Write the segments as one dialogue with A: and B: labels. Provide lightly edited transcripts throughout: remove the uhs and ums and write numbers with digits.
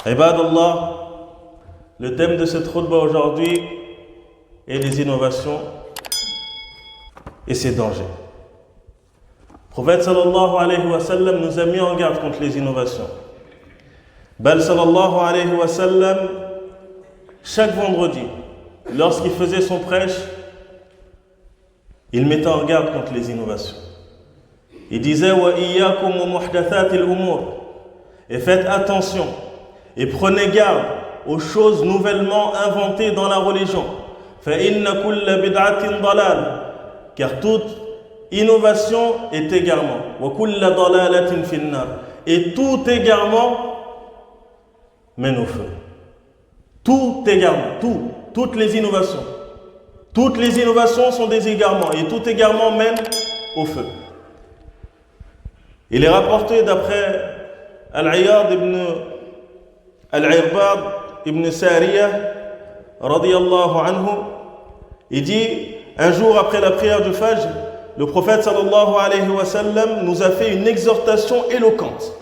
A: Ibadallah, le thème de cette khutbah aujourd'hui est les innovations et ses dangers. Le prophète sallallahu alayhi wa sallam nous a mis en garde contre les innovations. Bal sallallahu alayhi wa sallam, chaque vendredi, lorsqu'il faisait son prêche, il mettait en garde contre les innovations. Il disait wa iyyakum wa muhdathatil umur, et faites attention et prenez garde aux choses nouvellement inventées dans la religion. Fa inna kulla bid'atin dalal, car toute innovation est égarement. Wa kulla dalalatin finnar, et tout égarement mène au feu. Tout égarement, toutes les innovations. Toutes les innovations sont des égarements et tout égarement mène au feu. Il est rapporté d'après Al-Iyad ibn Al-Irbad ibn Sariyah radiyallahu anhu, il dit, un jour après la prière du Fajr, le prophète sallallahu alayhi wa sallam nous a fait une exhortation éloquente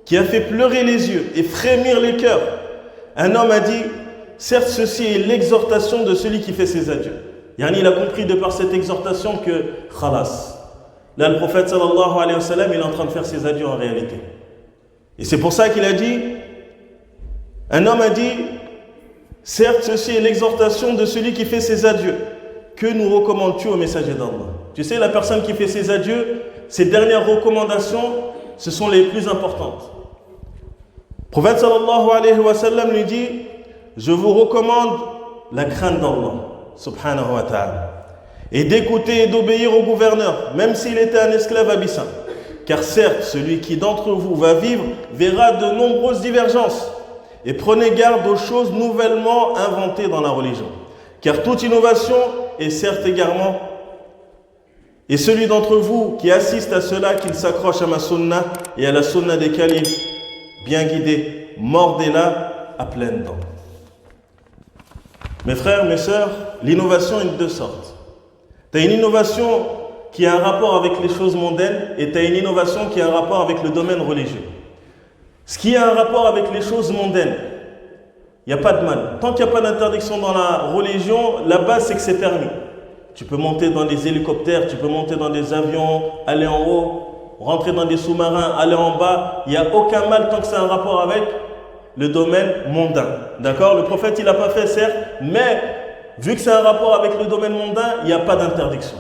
A: qui a fait pleurer les yeux et frémir les cœurs. Un homme a dit, certes ceci est l'exhortation de celui qui fait ses adieux. Yani il a compris de par cette exhortation que khalas. Là le prophète sallallahu alayhi wa sallam il est en train de faire ses adieux en réalité. Et c'est pour ça qu'il a dit, un homme a dit, certes ceci est l'exhortation de celui qui fait ses adieux. Que nous recommandes-tu au messager d'Allah? Tu sais, la personne qui fait ses adieux, ses dernières recommandations, ce sont les plus importantes. Le prophète sallallahu alayhi wa sallam lui dit, je vous recommande la crainte d'Allah subhanahu wa ta'ala, et d'écouter et d'obéir au gouverneur, même s'il était un esclave abyssin. Car certes, celui qui d'entre vous va vivre verra de nombreuses divergences. Et prenez garde aux choses nouvellement inventées dans la religion. Car toute innovation est certes égarement. Et celui d'entre vous qui assiste à cela, qu'il s'accroche à ma sunna et à la sunna des califes, bien guidés, mordez-la à pleines dents. Mes frères, mes sœurs, l'innovation est de deux sortes. Tu as une innovation qui a un rapport avec les choses mondaines et tu as une innovation qui a un rapport avec le domaine religieux. Ce qui a un rapport avec les choses mondaines, il n'y a pas de mal. Tant qu'il n'y a pas d'interdiction dans la religion, la base c'est que c'est permis. Tu peux monter dans des hélicoptères, tu peux monter dans des avions, aller en haut, rentrer dans des sous-marins, aller en bas. Il n'y a aucun mal tant que c'est un rapport avec le domaine mondain. D'accord? Le prophète il n'a pas fait certes, mais vu que c'est un rapport avec le domaine mondain, il n'y a pas d'interdiction.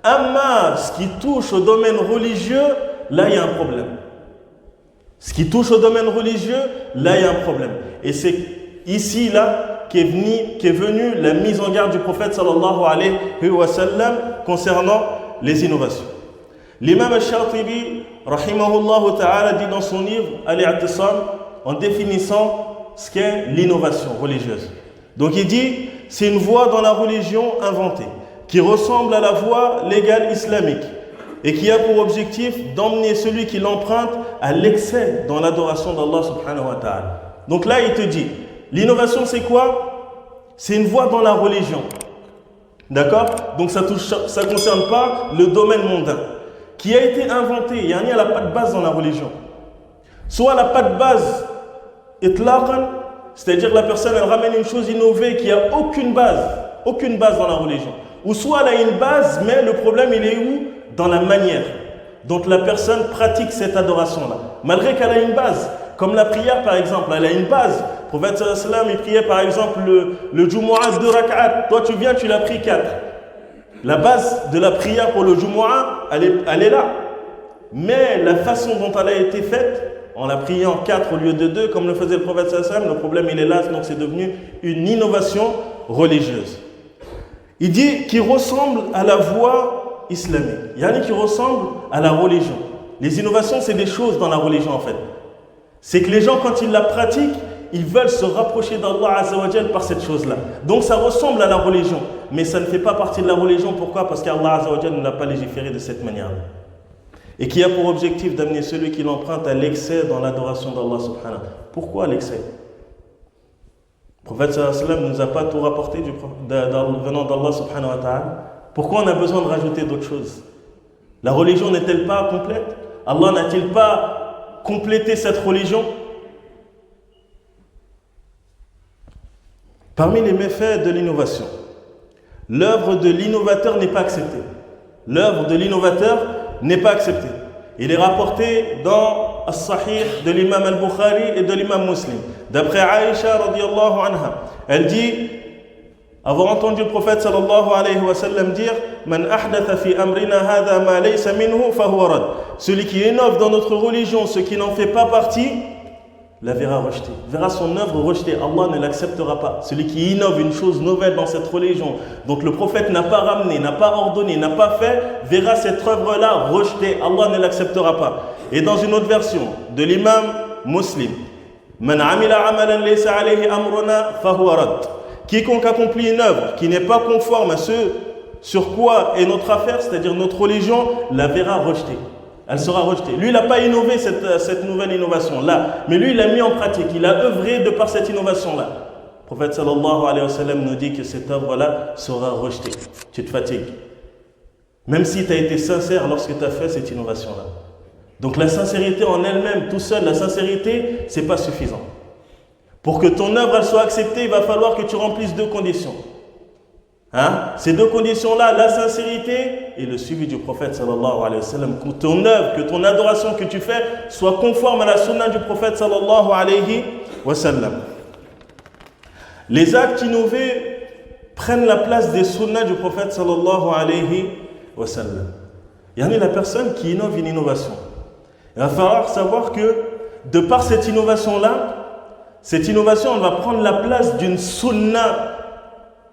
A: Amma, ce qui touche au domaine religieux, là il y a un problème. Ce qui touche au domaine religieux, là il y a un problème. Et c'est ici là qu'est venue la mise en garde du prophète sallallahu alayhi wa sallam concernant les innovations. L'imam al-Shatibi rahimahullah ta'ala dit dans son livre Al-I'tisam, en définissant ce qu'est l'innovation religieuse. Donc il dit, c'est une voie dans la religion inventée, qui ressemble à la voie légale islamique, et qui a pour objectif d'emmener celui qui l'emprunte à l'excès dans l'adoration d'Allah subhanahu wa ta'ala. Donc là il te dit, l'innovation c'est quoi? C'est une voie dans la religion. D'accord? Donc ça ne concerne pas le domaine mondain, qui a été inventé, elle n'a pas de base dans la religion. Soit elle n'a pas de base, itlaqan, c'est-à-dire la personne elle ramène une chose innovée qui n'a aucune base dans la religion. Ou soit elle a une base, mais le problème il est où? Dans la manière dont la personne pratique cette adoration-là. Malgré qu'elle a une base, comme la prière par exemple, elle a une base. Le prophète sallallahu alayhi wa sallam il priait par exemple le Jumu'ah 2 rak'at. Toi tu viens, tu l'as pris 4. La base de la prière pour le Jumu'ah, elle est là. Mais la façon dont elle a été faite, en la priant 4 au lieu de 2, comme le faisait le prophète sallallahu alayhi wa sallam, le problème il est là, donc c'est devenu une innovation religieuse. Il dit qu'il ressemble à la voie islamique, yani qui ressemble à la religion. Les innovations, c'est des choses dans la religion en fait. C'est que les gens, quand ils la pratiquent, ils veulent se rapprocher d'Allah Azza wa Jal par cette chose-là. Donc ça ressemble à la religion, mais ça ne fait pas partie de la religion. Pourquoi? Parce qu'Allah Azza wa Jal ne l'a pas légiféré de cette manière-là. Et qui a pour objectif d'amener celui qui l'emprunte à l'excès dans l'adoration d'Allah subhanahu. Pourquoi l'excès? Le prophète sallallahu alayhi wa sallam ne nous a pas tout rapporté venant d'Allah subhanahu wa ta'ala. Pourquoi on a besoin de rajouter d'autres choses? La religion n'est-elle pas complète? Allah n'a-t-il pas complété cette religion? Parmi les méfaits de l'innovation, l'œuvre de l'innovateur n'est pas acceptée. L'œuvre de l'innovateur n'est pas acceptée. Il est rapporté dans As-Sahih de l'imam al-Bukhari et de l'imam Muslim. D'après Aïcha radiyallahu anha, elle dit avoir entendu le prophète sallallahu alayhi wa sallam dire Man ahdatha fi amrina hadha ma laysa minhu fahuwa rad. Celui qui innove dans notre religion ce qui n'en fait pas partie, la verra rejetée, verra son œuvre rejetée. Allah ne l'acceptera pas. Celui qui innove une chose nouvelle dans cette religion, donc le prophète n'a pas ramené, n'a pas ordonné, n'a pas fait, verra cette œuvre-là rejetée. Allah ne l'acceptera pas. Et dans une autre version de l'imam Muslim, Man amila amalan laysa alayhi amruna fahuwa rad. Quiconque accomplit une œuvre qui n'est pas conforme à ce sur quoi est notre affaire, c'est-à-dire notre religion, la verra rejetée. Elle sera rejetée. Lui, il n'a pas innové cette nouvelle innovation-là, mais lui, il l'a mis en pratique. Il a œuvré de par cette innovation-là. Le prophète sallallahu alayhi wa sallam nous dit que cette œuvre-là sera rejetée. Tu te fatigues. Même si tu as été sincère lorsque tu as fait cette innovation-là. Donc la sincérité en elle-même, tout seul, la sincérité, c'est pas suffisant. Pour que ton œuvre elle soit acceptée, il va falloir que tu remplisses deux conditions. Ces deux conditions-là, la sincérité et le suivi du prophète sallallahu alayhi wa sallam. Que ton œuvre, que ton adoration que tu fais soit conforme à la sunna du prophète sallallahu alayhi wa sallam. Les actes innovés prennent la place des sunnas du prophète sallallahu alayhi wa sallam. Il y en a la personne qui innove une innovation. Il va falloir savoir que de par cette innovation-là, cette innovation elle va prendre la place d'une sunna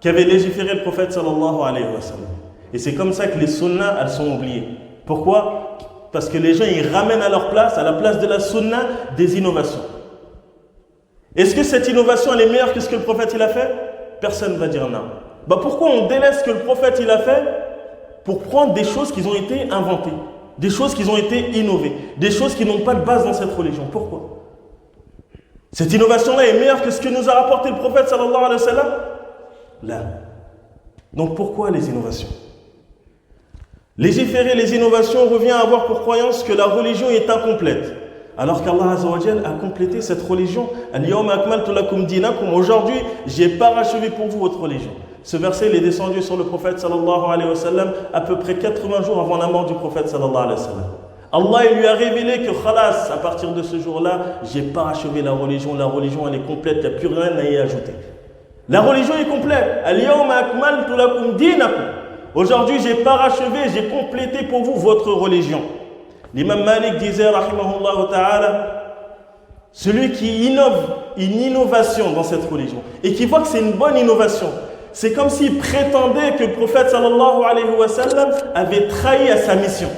A: qu'avait légiféré le prophète sallallahu alayhi wa sallam. Et c'est comme ça que les sunnas, elles sont oubliées. Pourquoi? Parce que les gens, ils ramènent à leur place, à la place de la sunna, des innovations. Est-ce que cette innovation, elle est meilleure que ce que le prophète il a fait? Personne ne va dire non. Pourquoi on délaisse ce que le prophète il a fait pour prendre des choses qui ont été inventées, des choses qui ont été innovées, des choses qui n'ont pas de base dans cette religion? Pourquoi? Cette innovation-là est meilleure que ce que nous a rapporté le prophète sallallahu alayhi wa sallam? Là. Donc pourquoi les innovations? Légiférer les innovations revient à avoir pour croyance que la religion est incomplète. Alors qu'Allah Azza wa Jal a complété cette religion. Al-yawma akmaltu lakum dinakum. Aujourd'hui, j'ai parachevé pour vous votre religion. Ce verset il est descendu sur le prophète sallallahu alayhi wa sallam à peu près 80 jours avant la mort du prophète sallallahu alayhi wa sallam. Allah il lui a révélé que khalas, à partir de ce jour-là, j'ai parachevé la religion elle est complète, il n'y a plus rien à y ajouter. La religion est complète. Al-yawma akmaltu lakum dinakum. Aujourd'hui, j'ai parachevé, j'ai complété pour vous votre religion. L'imam Malik disait, rahimahullah ta'ala, celui qui innove une innovation dans cette religion et qui voit que c'est une bonne innovation, c'est comme s'il prétendait que le prophète sallallahu alayhi wa sallam avait trahi à sa mission.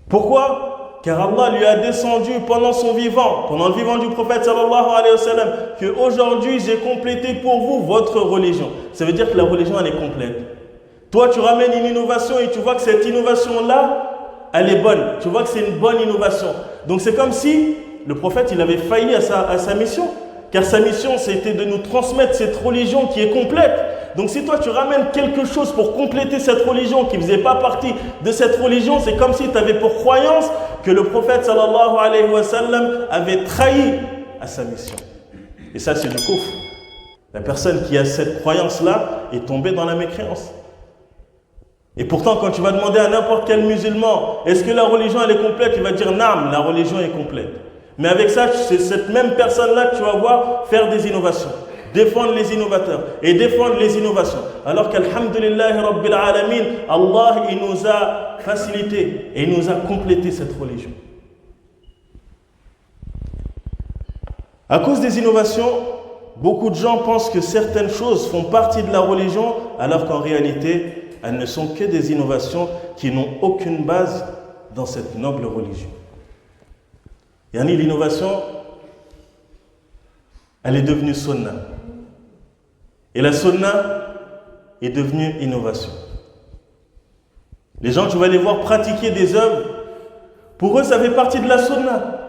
A: Pourquoi? Car Allah lui a descendu pendant son vivant, pendant le vivant du prophète sallallahu alayhi wa sallam, qu'aujourd'hui j'ai complété pour vous votre religion. Ça veut dire que la religion elle est complète. Toi tu ramènes une innovation et tu vois que cette innovation-là, elle est bonne. Tu vois que c'est une bonne innovation. Donc c'est comme si le prophète il avait failli à sa mission. Car sa mission c'était de nous transmettre cette religion qui est complète. Donc si toi tu ramènes quelque chose pour compléter cette religion qui ne faisait pas partie de cette religion, c'est comme si tu avais pour croyance que le prophète sallallahu alayhi wa sallam avait trahi à sa mission. Et ça c'est du kufr. La personne qui a cette croyance-là est tombée dans la mécréance. Et pourtant quand tu vas demander à n'importe quel musulman, est-ce que la religion elle est complète? Il va dire naam, la religion est complète. Mais avec ça, c'est cette même personne-là que tu vas voir faire des innovations. Défendre les innovateurs et défendre les innovations. Alors qu'alhamdulillahi rabbil alamin, Allah il nous a facilité et il nous a complété cette religion. À cause des innovations, beaucoup de gens pensent que certaines choses font partie de la religion alors qu'en réalité, elles ne sont que des innovations qui n'ont aucune base dans cette noble religion. Yani l'innovation, elle est devenue sunna. Et la sunna est devenue innovation. Les gens, tu vas les voir pratiquer des œuvres, pour eux ça fait partie de la sunna.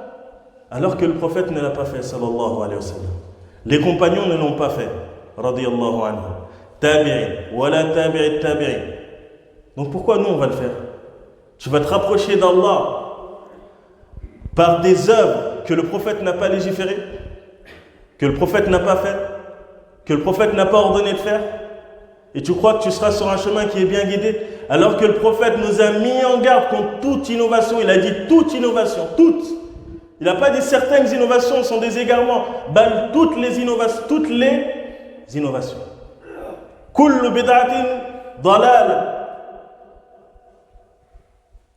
A: Alors que le prophète ne l'a pas fait, sallallahu alayhi wa sallam. Les compagnons ne l'ont pas fait, radiyallahu anhu. Tabi'in, wala tabi'in tabi'in. Donc pourquoi nous on va le faire? Tu vas te rapprocher d'Allah par des œuvres que le prophète n'a pas légiférées, que le prophète n'a pas fait. que le prophète n'a pas ordonné de faire? Et tu crois que tu seras sur un chemin qui est bien guidé? Alors que le prophète nous a mis en garde contre toute innovation. Il a dit toute innovation, toute. Il n'a pas dit certaines innovations sont des égarements. Toutes les innovations. Kullu bid'atin dalal.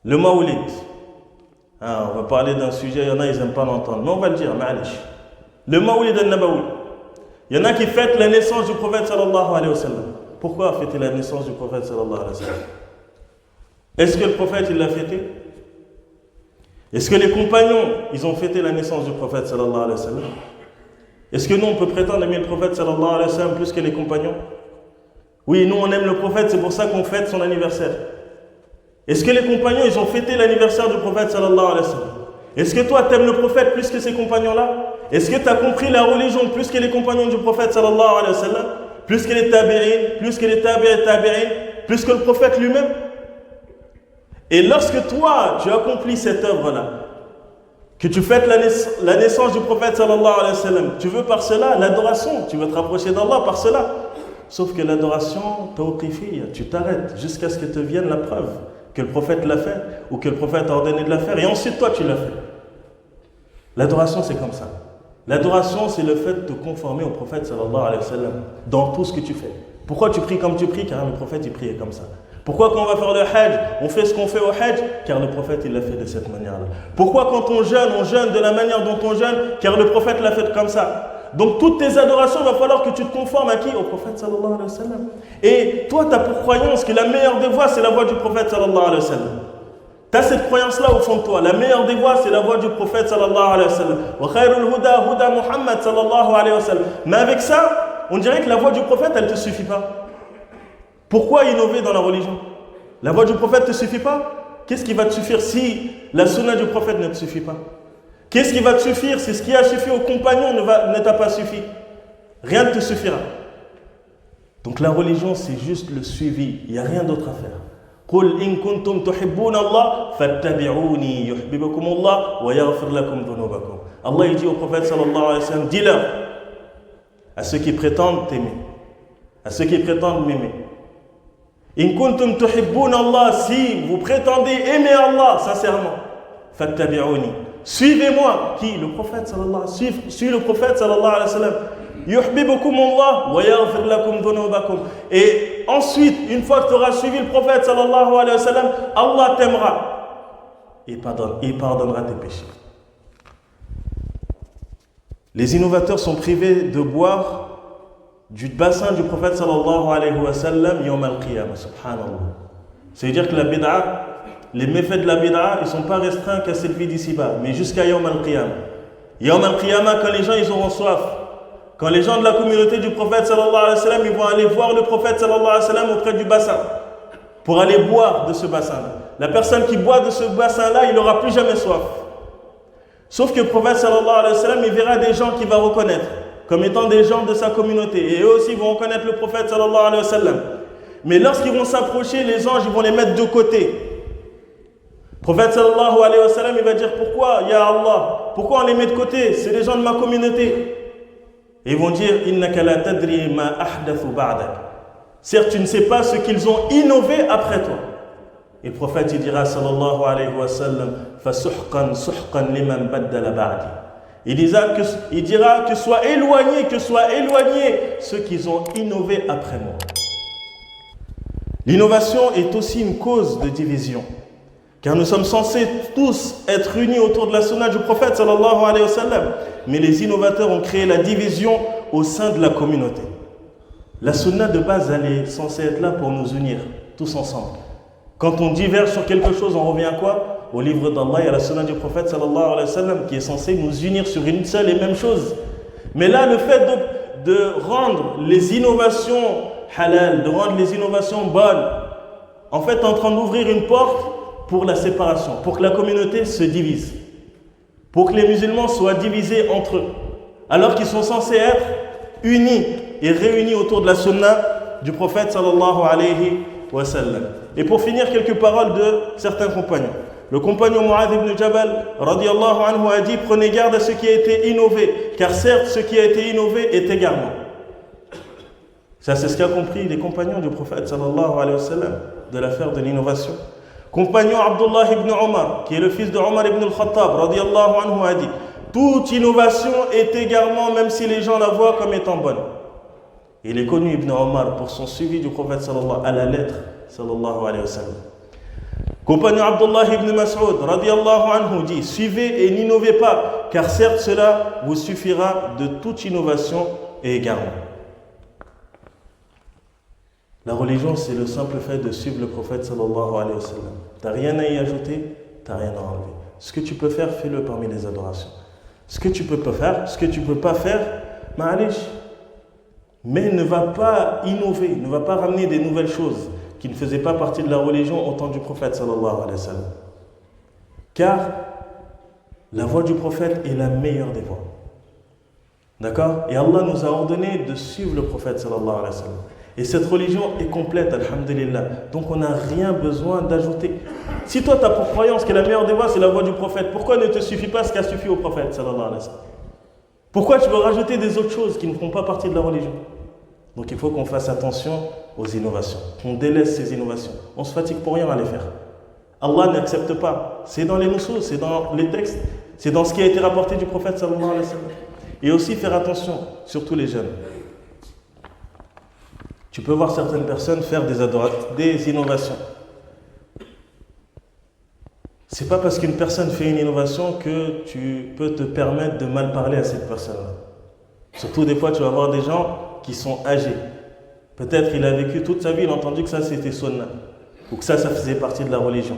A: Le Mawlid. On va parler d'un sujet, il y en a, ils n'aiment pas l'entendre. Mais on va le dire, ma'alish. Le Mawlid al-Nabawi. Il y en a qui fêtent la naissance du prophète sallallahu alayhi wa sallam. Pourquoi fêter la naissance du prophète sallallahu alayhi wa sallam? Est-ce que le prophète, il l'a fêté? Est-ce que les compagnons, ils ont fêté la naissance du prophète sallallahu alayhi wa sallam? Est-ce que nous, on peut prétendre aimer le prophète sallallahu alayhi wa sallam plus que les compagnons? Oui, nous, on aime le prophète, c'est pour ça qu'on fête son anniversaire. Est-ce que les compagnons, ils ont fêté l'anniversaire du prophète sallallahu alayhi wa sallam? Est-ce que toi, tu aimes le prophète plus que ces compagnons-là? Est-ce que tu as compris la religion plus que les compagnons du prophète sallallahu alayhi wa sallam? Plus que les tabi'in, plus que les tabi'in, plus que le prophète lui-même? Et lorsque toi, tu accomplis cette œuvre-là, que tu fêtes la naissance du prophète sallallahu alayhi wa sallam, tu veux par cela l'adoration, tu veux te rapprocher d'Allah par cela. Sauf que l'adoration, tawqifiyya, tu t'arrêtes jusqu'à ce que te vienne la preuve que le prophète l'a fait ou que le prophète a ordonné de la faire et ensuite toi tu l'as fait. L'adoration c'est comme ça. L'adoration c'est le fait de te conformer au prophète sallallahu alayhi wa sallam dans tout ce que tu fais. Pourquoi tu pries comme tu pries? Car le prophète il priait comme ça. Pourquoi quand on va faire le hajj, on fait ce qu'on fait au hajj? Car le prophète il l'a fait de cette manière-là. Pourquoi quand on jeûne de la manière dont on jeûne? Car le prophète l'a fait comme ça. Donc toutes tes adorations, il va falloir que tu te conformes à qui? Au prophète sallallahu alayhi wa sallam. Et toi, tu as pour croyance que la meilleure des voies, c'est la voie du prophète sallallahu alayhi wa sallam. Tu as cette croyance-là au fond de toi. La meilleure des voies, c'est la voie du prophète sallallahu alayhi wa sallam. Wa khayrul huda, huda Muhammad sallallahu alayhi wa sallam. Mais avec ça, on dirait que la voie du prophète, elle ne te suffit pas. Pourquoi innover dans la religion? La voie du prophète ne te suffit pas? Qu'est-ce qui va te suffire si la sunna du prophète ne te suffit pas? Qu'est-ce qui va te suffire si ce qui a suffi aux compagnons ne t'a pas suffi? Rien ne te suffira. Donc la religion, c'est juste le suivi. Il n'y a rien d'autre à faire. قُلْ إِن كُنْتُمْ تُحِبُّونَ اللَّهَ فَاتَّبِعُونِي يُحْبِبُكُمُ اللَّهُ وَيَغْفِرْ لَكُمْ ذُنُوبَكُمْ. Allah il dit au prophète sallallahu alayhi wa sallam, dis-leur à ceux qui prétendent t'aimer, à ceux qui prétendent m'aimer. إِن كُنْتُمْ تُحِبُّونَ اللَّهَ, si vous prétendez aimer Allah sincèrement, فَاتَّبِعُونِي, suivez-moi. Qui? Le prophète sallallahu alayhi wa sallam. Suis le prophète sallallahu alayhi wa sallam. Yuhibbukumullah wa yaghfir lakum dhunubakum. Et ensuite, une fois que tu auras suivi le prophète sallallahu alayhi wa sallam, Allah t'aimera et pardonnera tes péchés. Les innovateurs sont privés de boire du bassin du prophète sallallahu alayhi wa sallam yawm al-qiyamah. Subhanallah. C'est-à-dire que la bid'a, les méfaits de la bid'a, ils ne sont pas restreints qu'à cette vie d'ici-bas, mais jusqu'à Yawm al-Qiyamah. Yawm al-Qiyamah, quand les gens ils auront soif, quand les gens de la communauté du prophète sallallahu alayhi wa sallam, ils vont aller voir le prophète sallallahu alayhi wa sallam auprès du bassin, pour aller boire de ce bassin-là. La personne qui boit de ce bassin-là, il n'aura plus jamais soif. Sauf que le prophète sallallahu alayhi wa sallam, il verra des gens qu'il va reconnaître, comme étant des gens de sa communauté. Et eux aussi vont reconnaître le prophète sallallahu alayhi wa sallam. Mais lorsqu'ils vont s'approcher, les anges, ils vont les mettre de côté. Le prophète sallallahu alayhi wa sallam, il va dire pourquoi, ya Allah, pourquoi on les met de côté? C'est des gens de ma communauté. Et ils vont dire innaka la tadri ma ahdathu ba'dak. Certes, tu ne sais pas ce qu'ils ont innové après toi. Et le prophète il dira sallallahu alayhi wa sallam fasuhqan suhqan liman baddala ba'di. Il dira que soient éloignés ceux qui ont innové après moi. L'innovation est aussi une cause de division. Car nous sommes censés tous être unis autour de la sunna du prophète sallallahu alayhi wa sallam. Mais les innovateurs ont créé la division au sein de la communauté. La sunna de base, elle est censée être là pour nous unir, tous ensemble. Quand on diverge sur quelque chose, on revient à quoi? Au livre d'Allah et à la sunna du prophète sallallahu alayhi wa sallam qui est censé nous unir sur une seule et même chose. Mais là, le fait de rendre les innovations halal, de rendre les innovations bonnes, en fait, est en train d'ouvrir une porte pour la séparation, pour que la communauté se divise, pour que les musulmans soient divisés entre eux, alors qu'ils sont censés être unis et réunis autour de la sunna du prophète sallallahu alayhi wa sallam. Et pour finir, quelques paroles de certains compagnons. Le compagnon Mu'adh ibn Jabal radiyallahu anhu a dit: prenez garde à ce qui a été innové, car certes ce qui a été innové est égarement. Ça, c'est ce qu'a compris les compagnons du prophète sallallahu alayhi wa sallam de l'affaire de l'innovation. Compagnon Abdullah ibn Omar, qui est le fils de Omar ibn al-Khattab, radiyallahu anhu, a dit: toute innovation est égarement, même si les gens la voient comme étant bonne. Il est connu, Ibn Omar, pour son suivi du prophète sallallahu à la lettre, sallallahu alayhi wa sallam. Compagnon Abdullah ibn Mas'ud, radiyallahu anhu, dit: suivez et n'innovez pas, car certes cela vous suffira de toute innovation et égarement. La religion, c'est le simple fait de suivre le prophète sallallahu alayhi wa sallam. Tu n'as rien à y ajouter, tu n'as rien à enlever. Ce que tu peux faire, fais-le parmi les adorations. Ce que tu peux pas faire, ce que tu ne peux pas faire, ma'alish. Mais ne va pas innover, ne va pas ramener des nouvelles choses qui ne faisaient pas partie de la religion au temps du prophète sallallahu alayhi wa sallam. Car la voie du prophète est la meilleure des voies. D'accord? Et Allah nous a ordonné de suivre le prophète sallallahu alayhi wa sallam. Et cette religion est complète, alhamdulillah. Donc on n'a rien besoin d'ajouter. Si toi tu as pour croyance que la meilleure des voies c'est la voie du prophète, pourquoi ne te suffit pas ce qui a suffi au prophète sallallahu alayhi wa sallam? Pourquoi tu veux rajouter des autres choses qui ne font pas partie de la religion? Donc il faut qu'on fasse attention aux innovations, qu'on délaisse ces innovations. On se fatigue pour rien à les faire. Allah n'accepte pas. C'est dans les nusus, c'est dans les textes, c'est dans ce qui a été rapporté du prophète sallallahu alayhi wa sallam. Et aussi faire attention, surtout les jeunes. Tu peux voir certaines personnes faire des innovations. C'est pas parce qu'une personne fait une innovation que tu peux te permettre de mal parler à cette personne-là. Surtout des fois, tu vas voir des gens qui sont âgés. Peut-être qu'il a vécu toute sa vie, il a entendu que ça c'était sunna, ou que ça faisait partie de la religion.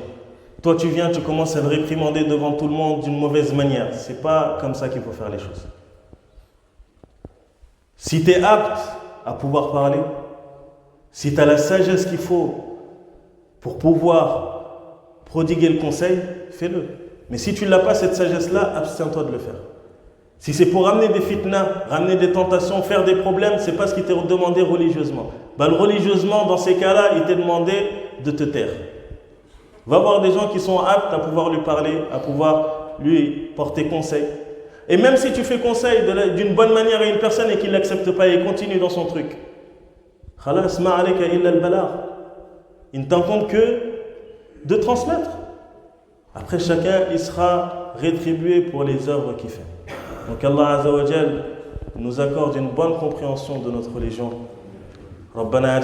A: Toi, tu viens, tu commences à le réprimander devant tout le monde d'une mauvaise manière. C'est pas comme ça qu'il faut faire les choses. Si tu es apte à pouvoir parler, si tu as la sagesse qu'il faut pour pouvoir prodiguer le conseil, fais-le. Mais si tu ne l'as pas, cette sagesse-là, abstiens-toi de le faire. Si c'est pour ramener des fitnas, ramener des tentations, faire des problèmes, ce n'est pas ce qui t'est demandé religieusement. Religieusement, dans ces cas-là, il t'est demandé de te taire. Va voir des gens qui sont aptes à pouvoir lui parler, à pouvoir lui porter conseil. Et même si tu fais conseil d'une bonne manière à une personne et qu'il ne l'accepte pas et continue dans son truc, khalas ma alayka illa al-balagh. Il ne t'incombe que de transmettre. Après, chacun il sera rétribué pour les œuvres qu'il fait. Donc Allah Azza wa Jal nous accorde une bonne compréhension de notre religion. Rabbana